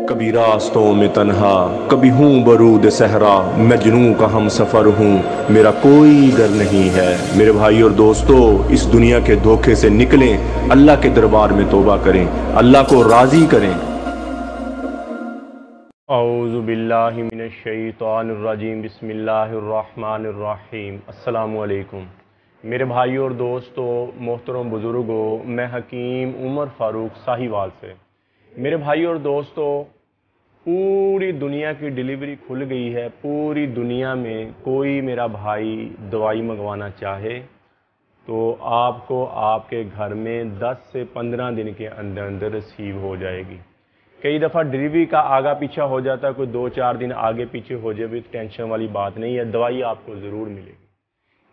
कभी रास्तों में तन्हा, कभी हूँ बरूद सहरा, मजनू का हम सफ़र हूँ, मेरा कोई डर नहीं है। मेरे भाई और दोस्तों, इस दुनिया के धोखे से निकलें, अल्लाह के दरबार में तौबा करें, अल्लाह को राज़ी करें। औज़ु बिल्लाहि मिनश शैतानिर रजीम, बिस्मिल्लाहिर रहमानिर रहीम। अस्सलामु अलैकुम मेरे भाई और दोस्तों, मोहतरम बुज़ुर्गों, मैं हकीम उमर फ़ारूक साहिवाल से। मेरे भाई और दोस्तों, पूरी दुनिया की डिलीवरी खुल गई है। पूरी दुनिया में कोई मेरा भाई दवाई मंगवाना चाहे तो आपको आपके घर में 10 से 15 दिन के अंदर अंदर रिसीव हो जाएगी। कई दफ़ा डिलीवरी का आगा पीछा हो जाता है, कोई 2-4 दिन आगे पीछे हो जाए भी टेंशन वाली बात नहीं है, दवाई आपको ज़रूर मिलेगी।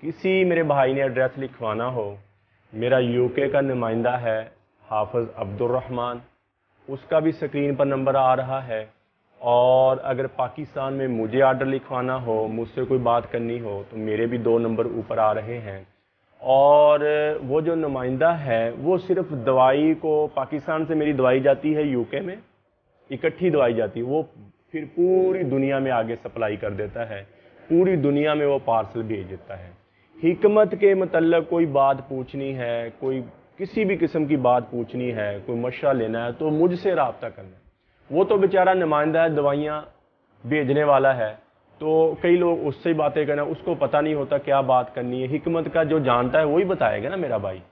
किसी मेरे भाई ने एड्रेस लिखवाना हो, मेरा यूके का नुमाइंदा है हाफिज़ अब्दुर्रहमान, उसका भी स्क्रीन पर नंबर आ रहा है। और अगर पाकिस्तान में मुझे आर्डर लिखवाना हो, मुझसे कोई बात करनी हो, तो मेरे भी 2 नंबर ऊपर आ रहे हैं। और वो जो नुमाइंदा है वो सिर्फ दवाई को, पाकिस्तान से मेरी दवाई जाती है यूके में, इकट्ठी दवाई जाती है, वो फिर पूरी दुनिया में आगे सप्लाई कर देता है, पूरी दुनिया में वो पार्सल भेज देता है। हिकमत के मतलब कोई बात पूछनी है, कोई किसी भी किस्म की बात पूछनी है, कोई मशवरा लेना है, तो मुझसे रब्ता करना है। वो तो बेचारा नुमाइंदा है, दवाइयाँ भेजने वाला है, तो कई लोग उससे ही बातें करना, उसको पता नहीं होता क्या बात करनी है। हिकमत का जो जानता है वही बताएगा ना मेरा भाई।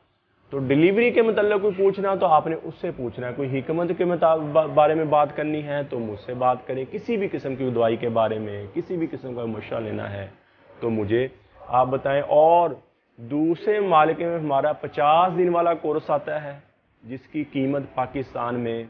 तो डिलीवरी के मतलब कोई पूछना तो आपने उससे पूछना है, कोई हिकमत के बारे में बात करनी है तो मुझसे बात करें, किसी भी किस्म की दवाई के बारे में, किसी भी किस्म का मशवरा लेना है तो मुझे आप बताएं। और दूसरे मालिक में हमारा 50 दिन वाला कोर्स आता है, जिसकी कीमत पाकिस्तान में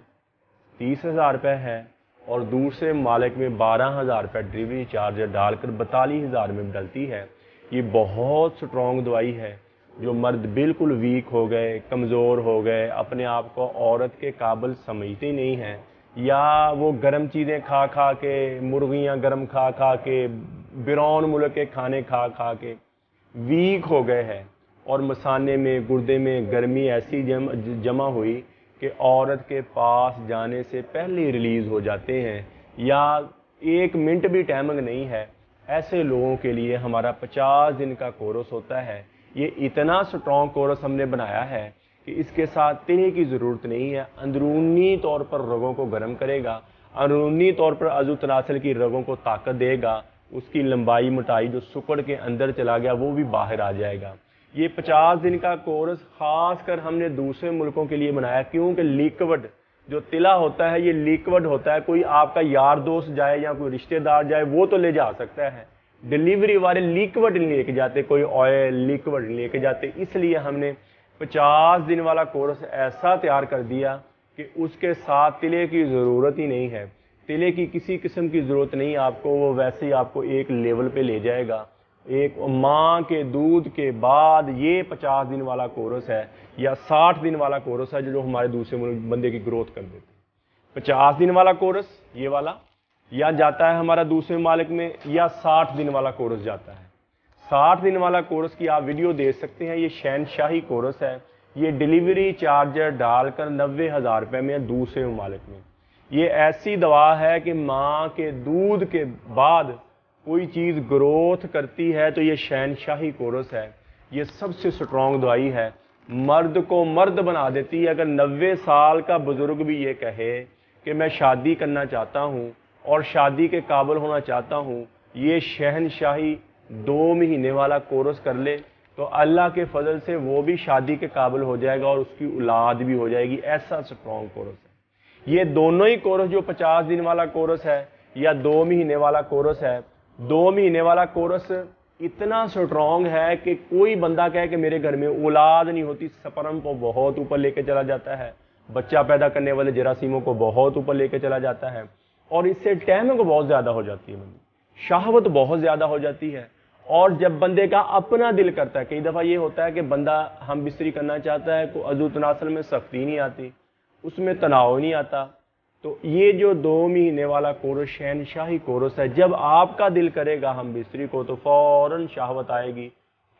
30,000 रुपये है, और दूसरे मालिक में 12,000 रुपये डिलीवरी चार्ज डालकर 42,000 में डलती है। ये बहुत स्ट्रॉन्ग दवाई है। जो मर्द बिल्कुल वीक हो गए, कमज़ोर हो गए, अपने आप को औरत के काबिल समझते नहीं हैं, या वो गर्म चीज़ें खा खा के, मुर्गियाँ गर्म खा खा के, बिरौन मुल्क के खाने खा खा के वीक हो गए हैं, और मसाने में, गुर्दे में गर्मी ऐसी जमा हुई कि औरत के पास जाने से पहले रिलीज़ हो जाते हैं, या 1 मिनट भी टाइमिंग नहीं है, ऐसे लोगों के लिए हमारा 50 दिन का कोर्स होता है। ये इतना स्ट्रॉन्ग कोर्स हमने बनाया है कि इसके साथ तिले की ज़रूरत नहीं है। अंदरूनी तौर पर रगों को गर्म करेगा, अंदरूनी तौर पर अज़ू तनासल की रगों को ताकत देगा, उसकी लंबाई मोटाई जो सुकड़ के अंदर चला गया वो भी बाहर आ जाएगा। ये 50 दिन का कोर्स खास कर हमने दूसरे मुल्कों के लिए बनाया, क्योंकि लिक्विड जो तिला होता है ये लिक्विड होता है। कोई आपका यार दोस्त जाए या कोई रिश्तेदार जाए वो तो ले जा सकता है, डिलीवरी वाले लिक्विड नहीं लेके जाते, कोई ऑयल लिक्विड नहीं लेके जाते। इसलिए हमने 50 दिन वाला कोर्स ऐसा तैयार कर दिया कि उसके साथ तिले की ज़रूरत ही नहीं है, तिले की किसी किस्म की ज़रूरत नहीं आपको, वो वैसे ही आपको एक लेवल पे ले जाएगा। एक माँ के दूध के बाद ये 50 दिन वाला कोर्स है, या 60 दिन वाला कोर्स है जो हमारे दूसरे बंदे की ग्रोथ कर देते हैं। 50 दिन वाला कोर्स ये वाला या जाता है हमारा दूसरे मालिक में, या 60 दिन वाला कोर्स जाता है। 60 दिन वाला कोर्स की आप वीडियो देख सकते हैं, ये शहनशाही कोर्स है। ये डिलीवरी चार्जर डालकर 90,000 रुपये में दूसरे मालिक में। ये ऐसी दवा है कि माँ के दूध के बाद कोई चीज़ ग्रोथ करती है तो ये शहनशाही कोर्स है। ये सबसे स्ट्रॉन्ग दवाई है, मर्द को मर्द बना देती है। अगर 90 साल का बुजुर्ग भी ये कहे कि मैं शादी करना चाहता हूँ और शादी के काबिल होना चाहता हूँ, ये शहनशाही 2 महीने वाला कोर्स कर ले तो अल्लाह के फजल से वो भी शादी के काबिल हो जाएगा और उसकी औलाद भी हो जाएगी। ऐसा स्ट्रॉन्ग कोर्स है। ये दोनों ही कोर्स, जो 50 दिन वाला कोर्स है या 2 महीने वाला कोर्स है, 2 महीने वाला कोर्स इतना स्ट्रॉन्ग है कि कोई बंदा कहे कि मेरे घर में औलाद नहीं होती, स्पर्म को बहुत ऊपर लेके चला जाता है, बच्चा पैदा करने वाले जरासीमों को बहुत ऊपर लेके चला जाता है, और इससे टाइमिंग बहुत ज़्यादा हो जाती है, शहवत बहुत ज़्यादा हो जाती है। और जब बंदे का अपना दिल करता है, कई दफ़ा ये होता है कि बंदा हम बिस्तरी करना चाहता है, को अज़ू तनासल में सख्ती नहीं आती, उसमें तनाव नहीं आता, तो ये जो 2 महीने वाला कोर्स शहनशाही कोर्स है, जब आपका दिल करेगा हम बिस्तरी को तो फ़ौरन शहवत आएगी,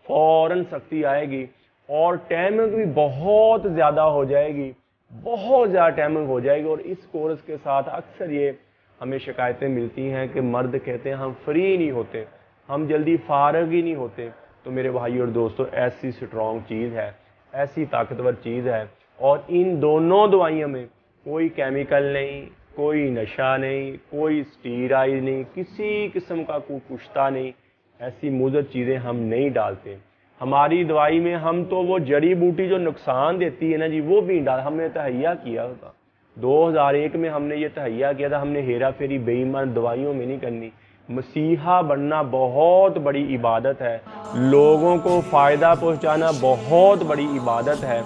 फ़ौरन सख्ती आएगी, और टाइमिंग भी बहुत ज़्यादा हो जाएगी। बहुत ज़्यादा टाइमिंग हो जाएगी। और इस कोर्स के साथ अक्सर ये हमें शिकायतें मिलती हैं कि मर्द कहते हैं हम फ्री नहीं होते, हम जल्दी फारग ही नहीं होते। तो मेरे भाई और दोस्तों, ऐसी स्ट्रॉन्ग चीज़ है, ऐसी ताकतवर चीज़ है, और इन दोनों दवाइयों में कोई केमिकल नहीं, कोई नशा नहीं, कोई स्टीराइड नहीं, किसी किस्म का कोई कुश्ता नहीं, ऐसी मुज़र चीज़ें हम नहीं डालते हमारी दवाई में। हम तो वो जड़ी बूटी जो नुकसान देती है ना जी, वो भी डाल, हमने तहैया किया था 2001 में, हमने ये तहैया किया था। हमने हेरा फेरी बेईमान दवाइयों में नहीं करनी। मसीहा बनना बहुत बड़ी इबादत है, लोगों को फ़ायदा पहुंचाना बहुत बड़ी इबादत है,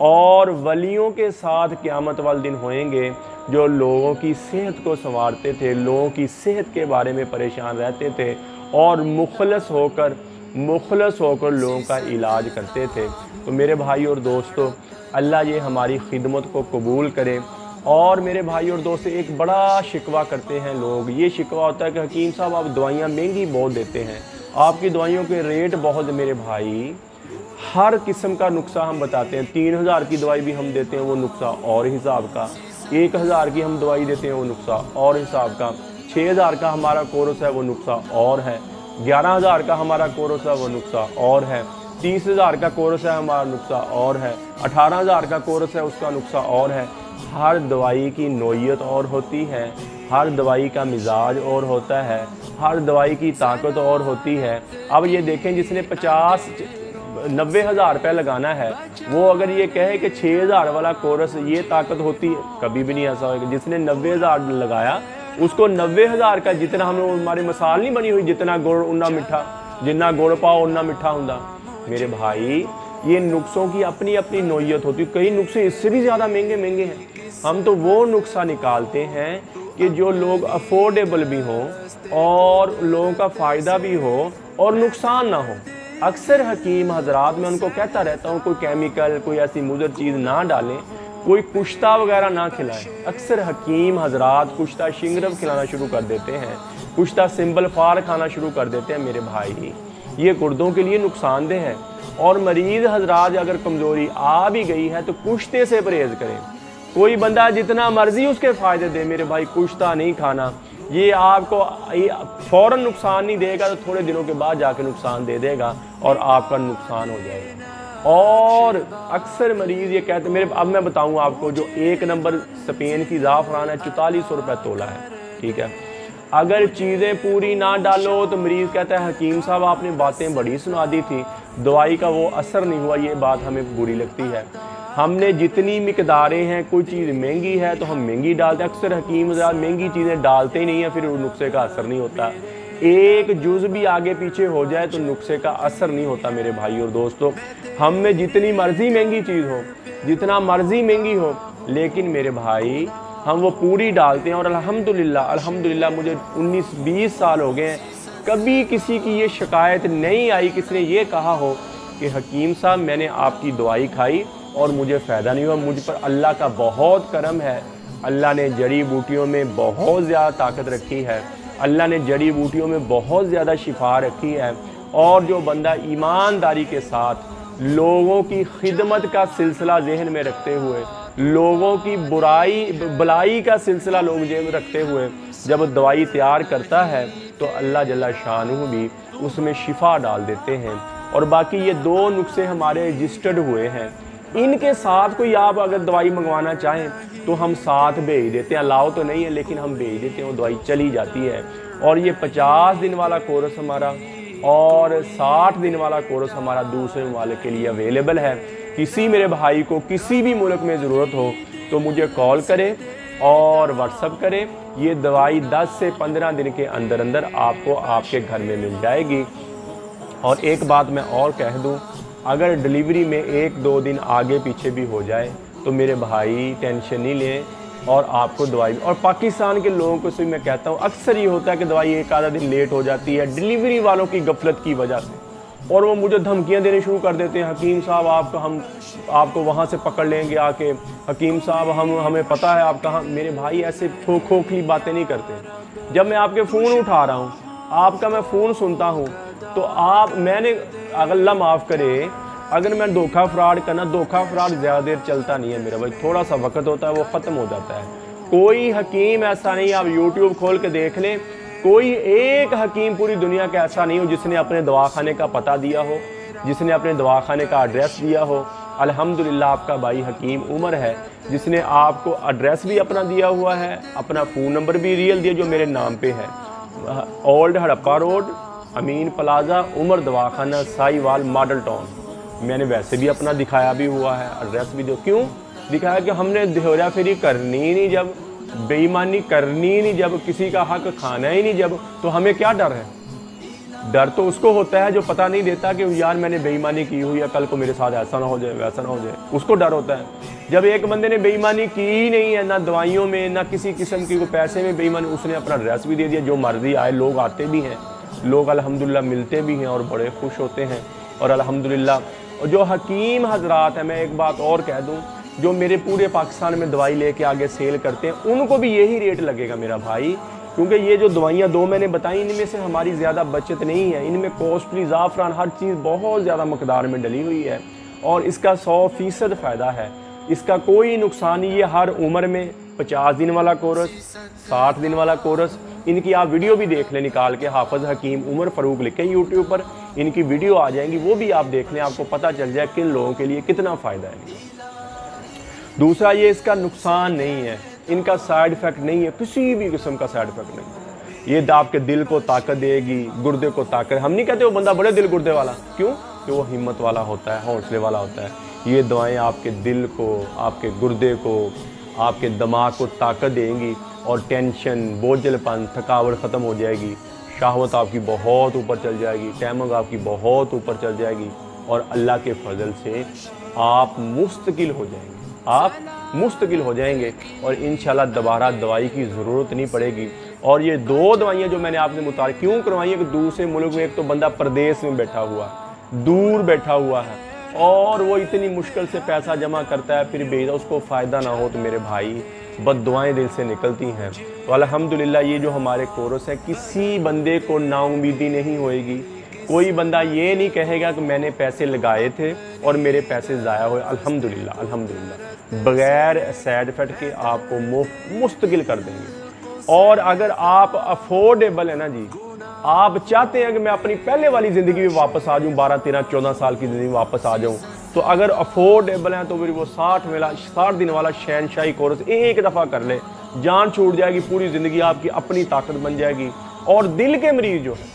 और वलियों के साथ क़यामत वाले दिन होएंगे जो लोगों की सेहत को संवारते थे, लोगों की सेहत के बारे में परेशान रहते थे, और मुखलस होकर लोगों का इलाज करते थे। तो मेरे भाई और दोस्तों, अल्लाह ये हमारी खिदमत को कबूल करे। और मेरे भाई और दोस्त, एक बड़ा शिकवा करते हैं लोग, ये शिकवा होता है कि हकीम साहब आप दवाइयाँ महंगी बहुत देते हैं, आपकी दवाइयों के रेट बहुत। मेरे भाई, हर किस्म का नुस्खा हम बताते हैं। 3000 की दवाई भी हम देते हैं, वो नुस्खा और हिसाब का। 1000 की हम दवाई देते हैं, वो नुस्खा और हिसाब का। 6000 का हमारा कोर्स है, वो नुस्खा और है। 11000 का हमारा कोर्स है, वो नुस्खा और है। 30,000 का कोर्स है, हमारा नुस्खा और है। 18,000 का कोर्स है, उसका नुस्खा और है। हर दवाई की नोयत और होती है, हर दवाई का मिजाज और होता है, हर दवाई की ताकत और होती है। अब ये देखें, जिसने 90,000 रुपये लगाना है, वो अगर ये कहे कि 6,000 वाला कोर्स ये ताकत होती है, कभी भी नहीं ऐसा होगा। जिसने 90,000 लगाया, उसको 90,000 का जितना हमारी मसाल नहीं बनी हुई, जितना गुड़ उन्ना मिठा, जितना गुड़ पाओ उन्ना मिठा होंदा। मेरे भाई, ये नुस्खों की अपनी अपनी नोयत होती है। कई नुस्खे इससे भी ज़्यादा महंगे हैं। हम तो वो नुस्खा निकालते हैं कि जो लोग अफोर्डेबल भी हों, और लोगों का फ़ायदा भी हो, और नुकसान ना हो। अक्सर हकीम हजरात, मैं उनको कहता रहता हूँ, कोई केमिकल, कोई ऐसी मुज़र चीज़ ना डालें, कोई कुश्ता वगैरह ना खिलाएं। अक्सर हकीम हजरात कुश्ता शिंगरव खिलाना शुरू कर देते हैं, कुश्ता सिंबल फार खाना शुरू कर देते हैं। मेरे भाई, ये गुर्दों के लिए नुकसानदेह है। और मरीज़ हजरात, अगर कमज़ोरी आ भी गई है तो कुश्ते से परहेज़ करें। कोई बंदा जितना मर्जी उसके फ़ायदे दे, मेरे भाई, कुश्ता नहीं खाना। ये आपको फ़ौरन नुकसान नहीं देगा, तो थोड़े दिनों के बाद जाके नुकसान दे देगा और आपका नुकसान हो जाएगा। और अक्सर मरीज़ ये कहते हैं, अब मैं बताऊँ आपको, जो 1 नंबर स्पेन की ज़ाफ़रान है, 4400 रुपये तोला है, ठीक है। अगर चीज़ें पूरी ना डालो तो मरीज़ कहता है, हकीम साहब आपने बातें बड़ी सुना दी थी, दवाई का वो असर नहीं हुआ। ये बात हमें बुरी लगती है। हमने जितनी मिकदारें हैं, कोई चीज़ महंगी है तो हम महंगी डालते हैं। अक्सर हकीम ज़्यादा महंगी चीज़ें डालते ही नहीं हैं, फिर नुस्खे का असर नहीं होता। एक जुज़ भी आगे पीछे हो जाए तो नुस्खे का असर नहीं होता। मेरे भाई और दोस्तों, हम में जितनी मर्जी महंगी चीज़ हो, जितना मर्जी महंगी हो, लेकिन मेरे भाई हम वो पूरी डालते हैं। और अल्हम्दुलिल्लाह मुझे 19-20 साल हो गए हैं, कभी किसी की ये शिकायत नहीं आई, किसने ये कहा हो कि हकीम साहब मैंने आपकी दवाई खाई और मुझे फ़ायदा नहीं हुआ। मुझ पर अल्लाह का बहुत करम है। अल्लाह ने जड़ी बूटियों में बहुत ज़्यादा ताकत रखी है, अल्लाह ने जड़ी बूटियों में बहुत ज़्यादा शिफा रखी है। और जो बंदा ईमानदारी के साथ लोगों की खिदमत का सिलसिला जहन में रखते हुए, लोगों की भलाई का सिलसिला लोग जेब में रखते हुए जब दवाई तैयार करता है, तो अल्लाह जल्ला शानुहू भी उसमें शिफा डाल देते हैं। और बाकी ये 2 नुस्खे हमारे रजिस्टर्ड हुए हैं, इनके साथ कोई आप अगर दवाई मंगवाना चाहें तो हम साथ भेज देते हैं। अलाउ तो नहीं है, लेकिन हम भेज देते हैं, वो दवाई चली जाती है। और ये 50 दिन वाला कोर्स हमारा और 60 दिन वाला कोर्स हमारा दूसरे ममालिक के लिए अवेलेबल है। किसी मेरे भाई को किसी भी मुल्क में ज़रूरत हो तो मुझे कॉल करें और व्हाट्सअप करें। ये दवाई 10 से 15 दिन के अंदर अंदर आपको आपके घर में मिल जाएगी। और एक बात मैं और कह दूं, अगर डिलीवरी में 1-2 दिन आगे पीछे भी हो जाए तो मेरे भाई टेंशन नहीं लें, और आपको दवाई। और पाकिस्तान के लोगों को से मैं कहता हूँ, अक्सर ये होता है कि दवाई 1 आधा दिन लेट हो जाती है डिलीवरी वालों की गफलत की वजह से, और वो मुझे धमकियां देने शुरू कर देते हैं, हकीम साहब हम आपको वहाँ से पकड़ लेंगे आके, हकीम साहब हमें पता है आप कहाँ। मेरे भाई ऐसे खोखली बातें नहीं करते। जब मैं आपके फ़ोन उठा रहा हूँ, आपका मैं फ़ोन सुनता हूँ, तो मैंने अल्लाह माफ़ करे, अगर मैं धोखा फ्रॉड करना, धोखा फ्रॉड ज़्यादा देर चलता नहीं है मेरा भाई, थोड़ा सा वक्त होता है वो ख़त्म हो जाता है। कोई हकीम ऐसा नहीं, आप यूट्यूब खोल के देख लें, कोई एक हकीम पूरी दुनिया का ऐसा नहीं हो जिसने अपने दवाखाने का पता दिया हो, जिसने अपने दवाखाने का एड्रेस दिया हो। अल्हम्दुलिल्लाह आपका भाई हकीम उमर है जिसने आपको एड्रेस भी अपना दिया हुआ है, अपना फ़ोन नंबर भी रियल दिया जो मेरे नाम पे है, ओल्ड हड़प्पा रोड, अमीन प्लाजा, उमर दवाखाना, साहिवाल, मॉडल टाउन। मैंने वैसे भी अपना दिखाया भी हुआ है, एड्रेस भी दो। क्यों दिखाया? कि हमने हेरा फेरी करनी ही नहीं, जब बेईमानी करनी ही नहीं, जब किसी का हक खाना ही नहीं, जब तो हमें क्या डर है? डर तो उसको होता है जो पता नहीं देता कि यार मैंने बेईमानी की हुई है, कल को मेरे साथ ऐसा ना हो जाए, वैसा ना हो जाए, उसको डर होता है। जब एक बंदे ने बेईमानी की ही नहीं है, ना दवाइयों में ना किसी किस्म की पैसे में बेईमानी, उसने अपना एड्रेस भी दे दिया, जो मर्जी आए, लोग आते भी हैं, लोग अल्हम्दुलिल्लाह मिलते भी हैं और बड़े खुश होते हैं। और अल्हम्दुलिल्लाह जो हकीम हजरात हैं, मैं एक बात और कह दूँ, जो मेरे पूरे पाकिस्तान में दवाई लेके आगे सेल करते हैं, उनको भी यही रेट लगेगा मेरा भाई, क्योंकि ये जो दवाइयाँ दो मैंने बताई इनमें से हमारी ज़्यादा बचत नहीं है, इनमें कॉस्टली ज़ाफ़रान हर चीज़ बहुत ज़्यादा मकदार में डली हुई है और इसका 100% फ़ायदा है, इसका कोई नुकसान नहीं। ये हर उम्र में 50 दिन वाला कोर्स, 60 दिन वाला कोर्स, इनकी आप वीडियो भी देख लें निकाल के, हाफिज़ हकीम उमर फ़ारूक लिखें यूट्यूब पर, इनकी वीडियो आ जाएंगी, वो भी आप देख लें, आपको पता चल जाए किन लोगों के लिए कितना फ़ायदा है। दूसरा, ये इसका नुकसान नहीं है, इनका साइड इफ़ेक्ट नहीं है, किसी भी किस्म का साइड इफ़ेक्ट नहीं। ये आपके दिल को ताकत देगी, गुर्दे को ताकत। हम नहीं कहते वो बंदा बड़े दिल गुर्दे वाला, क्यों? कि वो हिम्मत वाला होता है, हौसले वाला होता है। ये दवाएं आपके दिल को, आपके गुर्दे को, आपके दिमाग को ताकत देंगी और टेंशन, बोझलपन, थकावट ख़त्म हो जाएगी, शहवत आपकी बहुत ऊपर चल जाएगी, टैमंग आपकी बहुत ऊपर चल जाएगी और अल्लाह के फजल से आप मुस्तकिल हो जाएंगे, आप मुस्तकिल हो जाएंगे और इंशाल्लाह दोबारा दवाई की ज़रूरत नहीं पड़ेगी। और ये दो दवाइयाँ जो मैंने आपसे मुतारिफ क्यों करवाई है कि दूसरे मुल्क में एक तो बंदा प्रदेश में बैठा हुआ है, दूर बैठा हुआ है और वो इतनी मुश्किल से पैसा जमा करता है, फिर भेजा, उसको फ़ायदा ना हो तो मेरे भाई बद्दुआएं दिल से निकलती हैं। तो अल्हम्दुलिल्लाह ये जो हमारे कोर्स है, किसी बंदे को नाउमीदी नहीं होएगी, कोई बंदा ये नहीं कहेगा कि मैंने पैसे लगाए थे और मेरे पैसे ज़ाया हुए। अल्हम्दुलिल्लाह अल्हम्दुलिल्लाह बग़ैर साइड इफ़ेक्ट के आपको मुस्तकिल कर देंगे। और अगर आप अफोर्डेबल है ना जी, आप चाहते हैं कि मैं अपनी पहले वाली ज़िंदगी में वापस आ जाऊँ, 12, 13, 14 साल की ज़िंदगी में वापस आ जाऊँ, तो अगर अफोर्डेबल है तो फिर वो 60 दिन वाला शहनशाही कोर्स एक दफ़ा कर ले, जान छूट जाएगी, पूरी ज़िंदगी आपकी अपनी ताकत बन जाएगी। और दिल के मरीज़ जो है,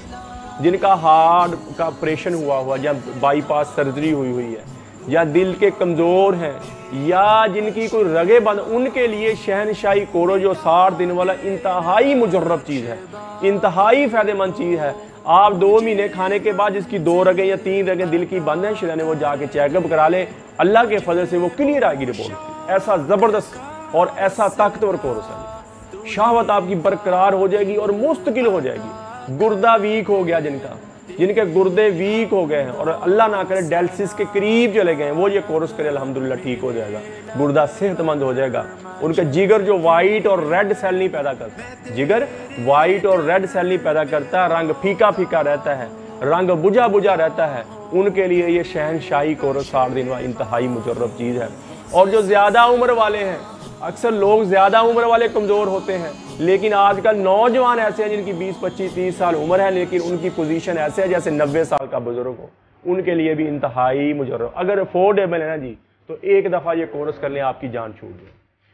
जिनका हार्ट का ऑपरेशन हुआ या बाईपास सर्जरी हुई है, या दिल के कमज़ोर हैं, या जिनकी कोई रगे बंद, उनके लिए शहनशाही कोर्स जो 60 दिन वाला इंतहाई मुजर्रब चीज़ है, इंतहाई फ़ायदेमंद चीज़ है। आप 2 महीने खाने के बाद जिसकी 2 रगें या 3 रगें दिल की बंद हैं, शिरा ने वो जाके चेकअप करा ले, अल्लाह के फजल से वो क्लियर आएगी रिपोर्ट। ऐसा ज़बरदस्त और ऐसा ताकतवर कोर्स है, शहवत आपकी बरकरार हो जाएगी और मुस्तकिल हो जाएगी। गुर्दा वीक हो गया, जिनके गुर्दे वीक हो गए हैं और अल्लाह ना करे डायलिसिस के करीब चले गए हैं, वो ये कोर्स करे, अल्हम्दुलिल्लाह ठीक हो जाएगा, गुर्दा सेहतमंद हो जाएगा। उनका जिगर जो वाइट और रेड सेल नहीं पैदा करता, जिगर वाइट और रेड सेल नहीं पैदा करता, रंग फीका फीका रहता है, रंग बुझा बुझा रहता है, उनके लिए ये शहनशाही कोर्स 60 दिन वाला इंतहाई मुजर्रब चीज़ है। और जो ज़्यादा उम्र वाले हैं, अक्सर लोग ज़्यादा उम्र वाले कमज़ोर होते हैं, लेकिन आजकल नौजवान ऐसे हैं जिनकी 20, 25, 30 साल उम्र है, लेकिन उनकी पोजीशन ऐसे है जैसे 90 साल का बुजुर्ग हो, उनके लिए भी इंतहाई मुजर्रब। अगर अफोर्डेबल है ना जी, तो एक दफ़ा ये कोर्स कर लें, आपकी जान छूट जाए।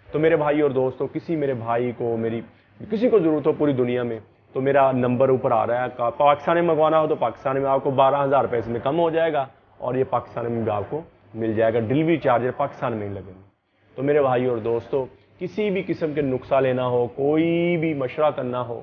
तो मेरे भाई और दोस्तों, किसी मेरे भाई को, मेरी किसी को ज़रूरत हो पूरी दुनिया में, तो मेरा नंबर ऊपर आ रहा है, पाकिस्तान में मंगवाना हो तो पाकिस्तान में आपको 12,000 रुपये इसमें कम हो जाएगा और ये पाकिस्तान में भी आपको मिल जाएगा, डिलीवरी चार्जर पाकिस्तान में ही लगेंगे। तो मेरे भाई और दोस्तों, किसी भी किस्म के नुस्खा लेना हो, कोई भी मशवरा करना हो,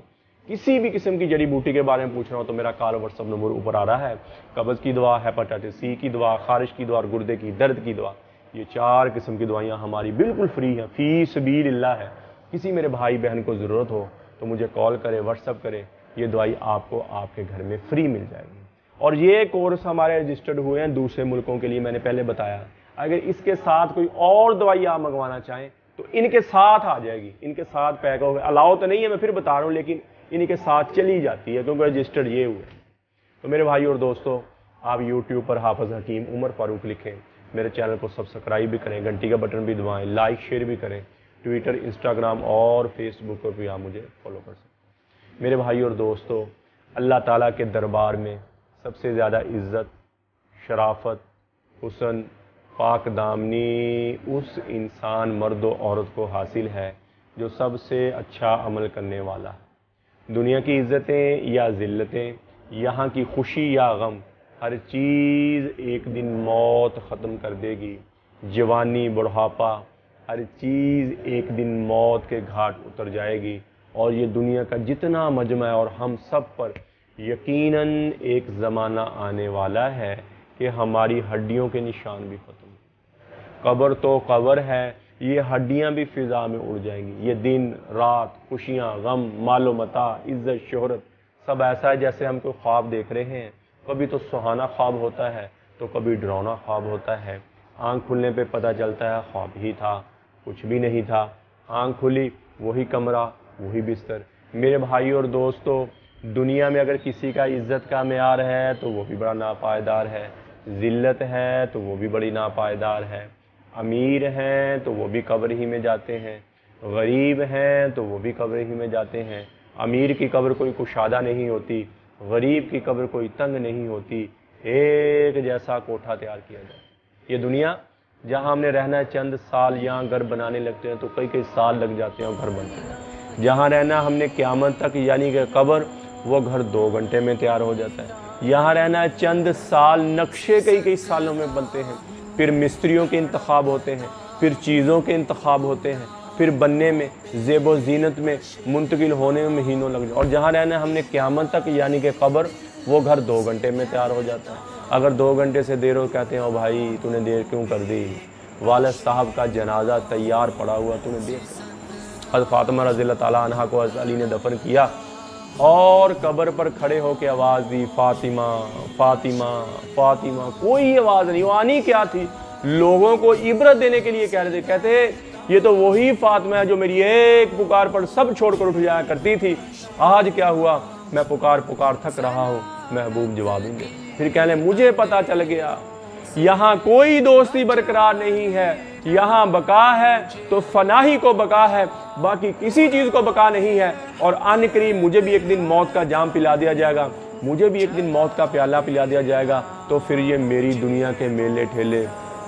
किसी भी किस्म की जड़ी बूटी के बारे में पूछना हो, तो मेरा कॉल व्हाट्सअप नंबर ऊपर आ रहा है। कब्ज़ की दवा, हेपेटाइटिस सी की दवा, खारिश की दवा और गुर्दे की दर्द की दवा, ये 4 किस्म की दवाइयाँ हमारी बिल्कुल फ्री हैं, फ़ी सबीलिल्लाह है। किसी मेरे भाई बहन को ज़रूरत हो तो मुझे कॉल करे, व्हाट्सअप करे, ये दवाई आपको आपके घर में फ्री मिल जाएगी। और ये कोर्स हमारे रजिस्टर्ड हुए हैं दूसरे मुल्कों के लिए, मैंने पहले बताया। अगर इसके साथ कोई और दवाई आप मंगवाना चाहें तो इनके साथ आ जाएगी, इनके साथ पैक हो गए। अलाउ तो नहीं है, मैं फिर बता रहा हूँ, लेकिन इनके साथ चली जाती है क्योंकि रजिस्टर्ड ये हुए। तो मेरे भाई और दोस्तों, आप यूट्यूब पर हाफिज़ हकीम उमर फ़ारूक लिखें, मेरे चैनल को सब्सक्राइब भी करें, घंटी का बटन भी दबाएं, लाइक शेयर भी करें। ट्विटर, इंस्टाग्राम और फेसबुक पर भी आप मुझे फॉलो कर सकते हैं। मेरे भाई और दोस्तों, अल्लाह ताला के दरबार में सबसे ज़्यादा इज़्ज़त, शराफत, हुस्न, पाक दामनी उस इंसान मर्द व औरत को हासिल है जो सबसे अच्छा अमल करने वाला है। दुनिया की इज़्ज़तें या ज़िल्लतें, यहाँ की खुशी या गम, हर चीज़ एक दिन मौत ख़त्म कर देगी। जवानी, बुढ़ापा, हर चीज़ एक दिन मौत के घाट उतर जाएगी। और ये दुनिया का जितना मजमा है और हम सब पर यकीनन एक ज़माना आने वाला है कि हमारी हड्डियों के निशान भी ख़त्म। कब्र तो कब्र है, ये हड्डियां भी फ़िज़ा में उड़ जाएंगी। ये दिन रात, खुशियाँ, गम, मालो मता, इज़्ज़त, शोहरत, सब ऐसा है जैसे हम कोई ख्वाब देख रहे हैं। कभी तो सुहाना ख्वाब होता है तो कभी डरावना ख्वाब होता है। आँख खुलने पे पता चलता है ख्वाब ही था, कुछ भी नहीं था। आँख खुली, वही कमरा, वही बिस्तर। मेरे भाई और दोस्तों, दुनिया में अगर किसी का इज़्ज़त का मेयार है तो वो भी बड़ा नापायदार है, ज़िल्लत है तो वो भी बड़ी नापायदार है। अमीर हैं तो वो भी कब्र ही में जाते हैं, गरीब हैं तो वो भी कब्र ही में जाते हैं। अमीर की कब्र कोई कुशादा नहीं होती, गरीब की कब्र कोई तंग नहीं होती। एक जैसा कोठा तैयार किया जाए। ये दुनिया जहाँ हमने रहना है चंद साल, यहाँ घर बनाने लगते हैं तो कई कई साल लग जाते हैं और घर बनते हैं। जहाँ रहना हमने क़यामत तक यानी कि कब्र, वो घर 2 घंटे में तैयार हो जाता है। यहाँ रहना है चंद साल, नक्शे कई कई सालों में बनते हैं। फिर मिस्त्रियों के इंतखाब होते हैं, फिर चीज़ों के इंतखाब होते हैं, फिर बनने में, ज़ेब व ज़ीनत में, मुंतकिल होने में महीनों लग जाए। और जहाँ रहना है हमने क़यामत तक यानी कि कब्र, वो घर 2 घंटे में तैयार हो जाता है। अगर 2 घंटे से देर हो, कहते हैं ओ भाई तूने देर क्यों कर दी, वालिद साहब का जनाजा तैयार पड़ा हुआ, तूने देर। हज़रत फ़ातिमा रज़ियल्लाहु ताला अन्हा को हज़रत अली ने दफन किया और कब्र पर खड़े होकर आवाज़ दी, फ़ातिमा फ़ातिमा फ़ातिमा। कोई आवाज़ नहीं, वो आनी क्या थी, लोगों को इबरत देने के लिए कह रहे थे। कहते ये तो वही फ़ातिमा है जो मेरी एक पुकार पर सब छोड़कर उठ जाया करती थी। आज क्या हुआ, मैं पुकार पुकार थक रहा हूँ, महबूब जवाब देंगे। फिर कहने मुझे पता चल गया यहाँ कोई दोस्ती बरकरार नहीं है, यहाँ बका है तो फनाही को बका है, बाकी किसी चीज़ को बका नहीं है। और आन करीब मुझे भी एक दिन मौत का जाम पिला दिया जाएगा, मुझे भी एक दिन मौत का प्याला पिला दिया जाएगा। तो फिर ये मेरी दुनिया के मेले ठेले,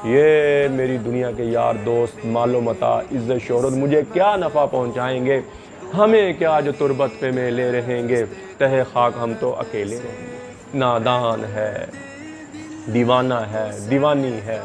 ये मेरी दुनिया के यार दोस्त, मालो मता, इज़्ज़त शोहरत मुझे क्या नफ़ा पहुँचाएंगे, हमें क्या जो तुरबत पे मेले रहेंगे, तहे खाक हम तो अकेले रहेंगे। नादान है, दीवाना है, दीवानी है,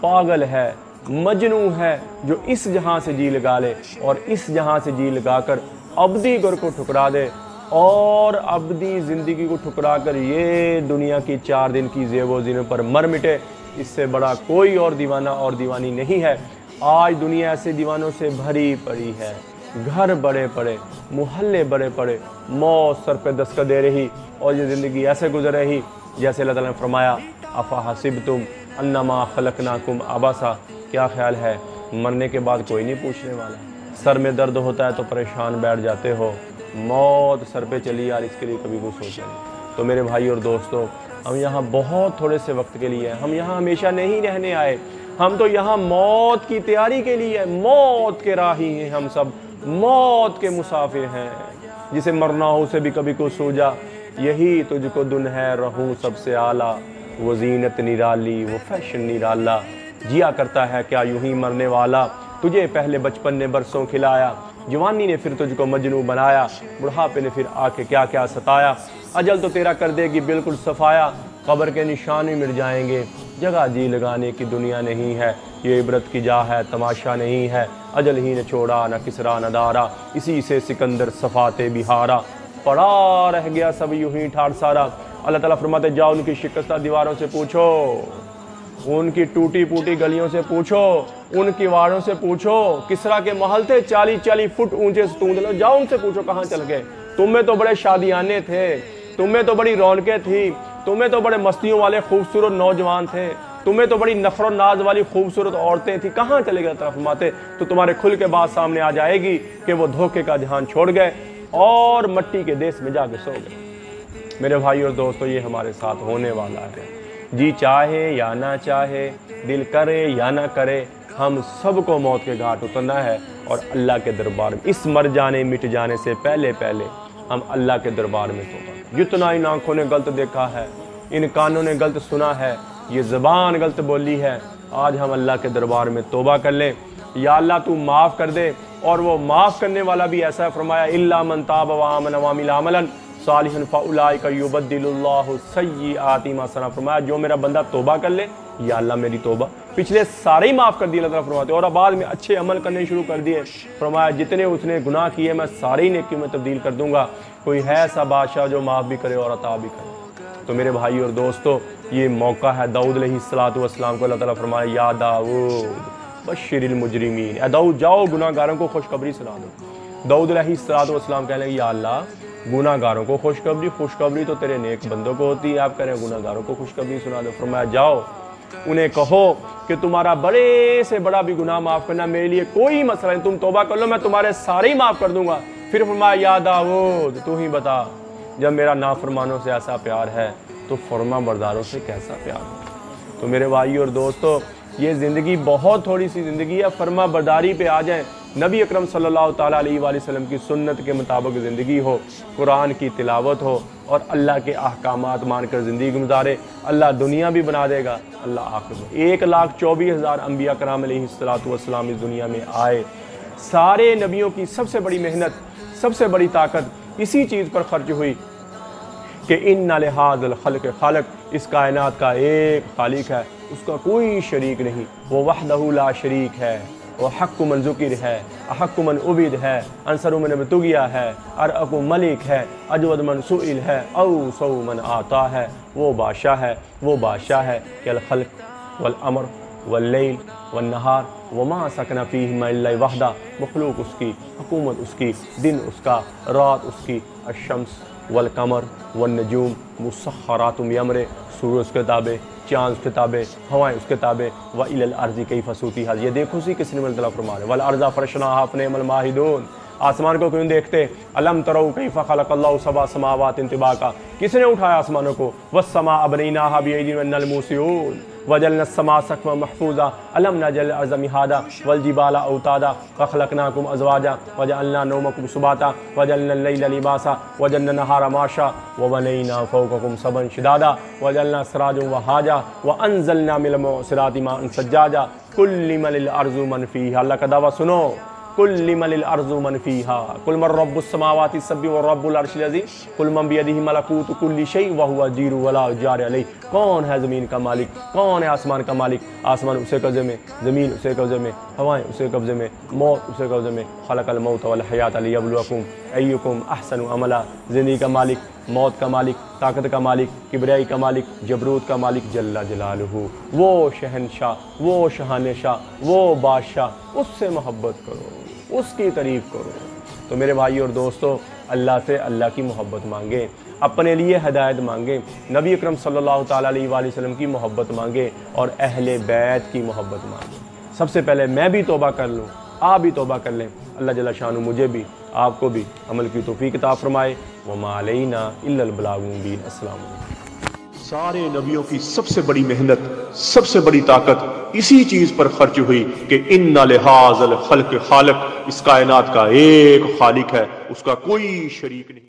पागल है, मजनू है जो इस जहां से जी लगा ले और इस जहां से जी लगाकर अबदी घर को ठुकरा दे और अबदी ज़िंदगी को ठुकरा कर ये दुनिया की 4 दिन की ज़ेबो ज़ीनत पर मर मिटे। इससे बड़ा कोई और दीवाना और दीवानी नहीं है। आज दुनिया ऐसे दीवानों से भरी पड़ी है, घर बड़े पड़े, मोहल्ले बड़े पड़े, मौत सर पे दस्तक दे रही और ये ज़िंदगी ऐसे गुजर रही जैसे अल्लाह ताला ने फरमाया, अफ़ा हसिबतुम अन्नमा खलकनाकुम अबासा। क्या ख्याल है मरने के बाद कोई नहीं पूछने वाला। सर में दर्द होता है तो परेशान बैठ जाते हो, मौत सर पे चली यार, इसके लिए कभी कुछ सोचा नहीं। तो मेरे भाई और दोस्तों, हम यहाँ बहुत थोड़े से वक्त के लिए हैं, हम यहाँ हमेशा नहीं रहने आए, हम तो यहाँ मौत की तैयारी के लिए, मौत के राही हैं, हम सब मौत के मुसाफिर हैं। जिसे मरना हो उसे भी कभी कुछ सूझा, यही तुझको दुन है रहूं सबसे आला, वो जीनत निराली, वो फैशन निराला, जिया करता है क्या यूं ही मरने वाला। तुझे पहले बचपन ने बरसों खिलाया, जवानी ने फिर तुझको मजनू बनाया, बुढ़ापे ने फिर आके क्या क्या सताया। अजल तो तेरा कर देगी बिल्कुल सफाया, कब्र के निशान भी मिट जाएंगे, जगह जी लगाने की दुनिया नहीं है, ये इबरत की जा है तमाशा नहीं है। अजल ही ने छोड़ा न किसरा न दारा, इसी से सिकंदर सफाते बिहारा, पड़ा रह गया सब यूं ही ठाड़ सारा। अल्लाह ताला फरमाते जाओ उनकी शिकस्ता दीवारों से पूछो, उनकी टूटी फूटी गलियों से पूछो, उन किवाड़ों से पूछो। किसरा के महल थे 40-40 फुट ऊंचे स्तूंद, लो जाओ उनसे पूछो कहाँ चल गए। तुम्हें तो बड़े शादियाने थे, तुम्हें तो बड़ी रौनकें थी, तुम्हें तो बड़े मस्तियों वाले खूबसूरत नौजवान थे, तुम्हें तो बड़ी नफर नाज वाली खूबसूरत औरतें थी, कहाँ चले गए तरफ माते। तो तुम्हारे खुल के बात सामने आ जाएगी कि वो धोखे का जहान छोड़ गए और मट्टी के देश में जाके सो गए। मेरे भाई और दोस्तों, ये हमारे साथ होने वाला है। जी चाहे या ना चाहे, दिल करे या ना करे, हम सबको मौत के घाट उतरना है और अल्लाह के दरबार में इस मर जाने मिट जाने से पहले पहले हम अल्लाह के दरबार में तौबा। जितना इन आँखों ने गलत देखा है, इन कानों ने गलत सुना है, ये ज़बान गलत बोली है, आज हम अल्लाह के दरबार में तौबा कर लें। या अल्लाह तू माफ़ कर दे, और वो माफ़ करने वाला भी ऐसा फरमाया, इल्ला मन ताब व आमन व अमिल अमलन सालिहन फउलाइका युबद्दिलुल्लाहु सय्यिआति मा सना। फरमाया जो मेरा बंदा तौबा कर ले, या अल्लाह मेरी तौबा पिछले सारे ही माफ़ कर दिए अल्लाह ताला फरमाते, और बाद में अच्छे अमल करने शुरू कर दिए। फरमाया जितने उसने गुनाह किए मैं सारे ही नेकी में तब्दील कर दूंगा। कोई है ऐसा बादशाह जो माफ़ भी करे और अता भी करे। तो मेरे भाई और दोस्तों, ये मौका है दाऊद अलैहिस्सलातु वस्सलाम को अल्लाह ताला फरमाया, या दाऊद बश्शिरिल मुजरिमीन, ए दाऊद जाओ गुनाहगारों को खुशखबरी सुना दो। दाऊद अलैहिस्सलातु वस्सलाम कह लगे, या अल्लाह गुनाहगारों को खुशखबरी तो तेरे नेक बंदों को होती है, आप कह रहे हैं गुनाहगारों को खुशखबरी सुना दो। फरमाया जाओ उन्हें कहो कि तुम्हारा बड़े से बड़ा भी गुनाह माफ़ करना मेरे लिए कोई मसला नहीं, तुम तौबा कर लो, मैं तुम्हारे सारे ही माफ़ कर दूंगा। फिर फरमाया, या दाऊद तू ही बता, जब मेरा नाफरमानों से ऐसा प्यार है तो फरमा बरदारों से कैसा प्यार है। तो मेरे भाई और दोस्तों, ये ज़िंदगी बहुत थोड़ी सी ज़िंदगी है, फरमा बरदारी पे आ जाएं। नबी अकरम सल्लल्लाहु ताला अलैहि वसल्लम की सुन्नत के मुताबिक ज़िंदगी हो, कुरान की तिलावत हो और अल्लाह के अहकामात मानकर ज़िंदगी गुजारे। अल्लाह दुनिया भी बना देगा, अल्लाह आखिरत में। 1,24,000 अम्बिया कराम अलैहिस्सलातु वस्सलाम इस दुनिया में आए। सारे नबियों की सबसे बड़ी मेहनत, सबसे बड़ी ताकत इसी चीज़ पर खर्च हुई कि इन्ना लिहाज़ल खल्क़ खालिक, इस कायनात का एक खालिक है, उसका कोई शरीक नहीं, वो वहदहू ला शरीक है, वो हक़्क़ु मन ज़ुकिर है, अहक़्क़ु मन उबिद है, अंसरु मन बतुगिया है, अरअक़ु मलिक है, अजवद मन सुइल है, औसौ मन आता है। वो बादशाह है कि अल खल्क़ वल अमर वल लैल वल नहार वमा सकना फ़ीहिमा इल्ला वहदा, मखलूक उसकी, हुकूमत उसकी, दिन उसका, रात उसकी, अश-शम्स वल कमर वन नजूम मुसख्खरातुम यमरे, सूरज उसके ताबे, चाँद उसके ताबे, हवाएं उसके ताबे, व इलल अर्ज़ि कैफ़ सूतिहा। ये देखो सी किसने अल्लाह फरमा रहे, वल अर्ज़ा फ़रशनाहा फ़निअमल माहिदून, आसमान को क्यों देखते, अलम तरौ कैफ़ ख़लक़ल्लाहु सबअ समावातिन तिबाका, किसने उठाया आसमानों को, वस्समा बनैनाहा बिअयदिन वन्नल मूसिऊन वजअलना समा सकफ़न महफूज़ा अलम नजअल अर्ज़ मिहादा वल जिबाला औतादा फ़ख़लक़नाकुम अज़वाजा वजअलना नौमकुम सुबाता वजअलना लैला लिबासा वजअलना नहारा माशा वबनैना फ़ौक़कुम सबअन शिदादा वजअलना सिराजन वहाजा वअंज़लना मिनल मुअस्सिराति माअन सज्जाजा कुल्लिमल अर्ज़ु मन फ़ीहा। अल्लाह का दावा सुनो, कुल्लिमल अर्ज़ु मन फ़ीहा, कुल मन रब्बुस समावाति सब्बि व रब्बुल अर्शिल अज़ीम, कुल मन बियदिही मलकूतु कुल्लि शै व हुवा जीरु वला जार अलैह। कौन है ज़मीन का मालिक, कौन है आसमान का मालिक? आसमान उसे कब्ज़े में, ज़मीन उसे कब्ज़े में, हवाएं उसे कब्ज़े में, मौत उसे कब्ज़े में। खलक़ल मौत वल हयात लियब्लुवकुम अय्युकुम अहसनु अमला। ज़िंदगी का मालिक, मौत का मालिक, ताकत का मालिक, किबरियाई का मालिक, जबरूत का मालिक जल्ला जलालुहु, वो शहनशाह, वो शहानशाह, वो बादशाह, उससे मोहब्बत करो, उसकी तारीफ़ करो। तो मेरे भाई और दोस्तों, अल्लाह से अल्लाह की मोहब्बत मांगे, अपने लिए हिदायत मांगे, नबी अकरम सल्लल्लाहु ताला अलैहि वसल्लम की मोहब्बत मांगे और अहले बैत की मोहब्बत मांगे। सबसे पहले मैं भी तौबा कर लूँ, आप भी तौबा कर लें। अल्लाह जल्ला शानु मुझे भी आपको भी अमल की तौफीक अता फरमाए। वमा अलैना इल्लल बलागुल मुबीन। अस्सलाम वालेकुम। सारे नबियों की सबसे बड़ी मेहनत, सबसे बड़ी ताकत इसी चीज़ पर खर्च हुई कि इन्ना लिहाज़ल खल्क़ खालिक, इस कायनात का एक खालिक है, उसका कोई शरीक नहीं।